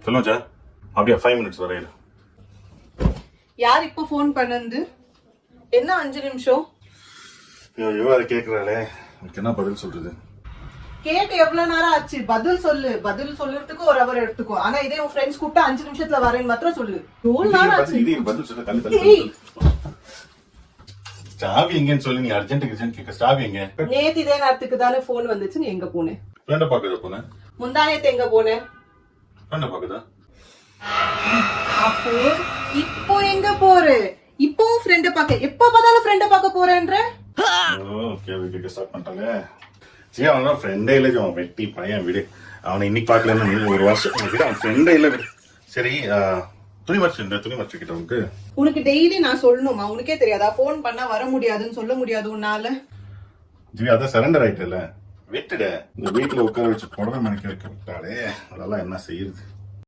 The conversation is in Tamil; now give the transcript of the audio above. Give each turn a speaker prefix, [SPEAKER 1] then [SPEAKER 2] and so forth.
[SPEAKER 1] சொல்லுங்க அப்படியே 5 minutes வரையில.
[SPEAKER 2] யார் இப்போ ஃபோன் பண்ணது? என்ன 5 நிமிஷம்?
[SPEAKER 1] ஐயோ அதை கேட்கறாளே, எனக்கு என்ன பதில் சொல்றது?
[SPEAKER 2] கேட்டு எவ்வளவு நேரம் ஆச்சு? பதில் சொல்லு. பதில் சொல்றதுக்கு 1 hour எடுத்துக்கோ. ஆனா இதே உன் ஃப்ரெண்ட்ஸ் கூப்பிட்டா 5 நிமிஷத்துல வரேன்னு மாத்திரம் சொல்லு. எவ்வளவு நேரம் ஆச்சு?
[SPEAKER 1] இது பதில் சொல்ல தள்ளி சாவி எங்கன்னு சொல்லி நீ அர்ஜென்ட் கேட்க. சாவி எங்க?
[SPEAKER 2] நேத்து இதே நேரத்துக்கு தானே போன் வந்துச்சு. நீ எங்க போனே?
[SPEAKER 1] ஃப்ரெண்ட பாக்குதா போனேன்.
[SPEAKER 2] முந்தானேத்து எங்க போனே?
[SPEAKER 1] ஃப்ரெண்ட பாக்குதா.
[SPEAKER 2] அப்போ இப்போ எங்க போற? இப்போ ஃப்ரெண்ட பாக்க எப்ப பார்த்தாலும் ஃப்ரெண்ட பாக்க போறேன்ற?
[SPEAKER 1] ஓகே ஓகே ஸ்டார்ட் பண்ணிட்டாங்க. சரி அவனோட ஃப்ரெண்டே இல்லை, அவன் வெட்டி பையன் விடு. அவனை இன்னைக்கு பார்க்கலன்னு நீ 1 வருஷம் விடு, அவன் ஃப்ரெண்டே இல்லை விடு. சரி துணி மறைச்சுக்கிட்ட உனக்கு.
[SPEAKER 2] உனக்கு டெய்லி நான் சொல்லணுமா? உனக்கே தெரியாதா? போன் பண்ணா வர முடியாதுன்னு சொல்ல முடியாது உன்னால?
[SPEAKER 1] ஜிவி அதான் சரண்டர் ஆயிட்டல, விட்டுட. இந்த வீட்டுல உட்கார வச்சு புடவை மணிக்க வைக்க விட்டாலே அதெல்லாம் என்ன செய்யுது?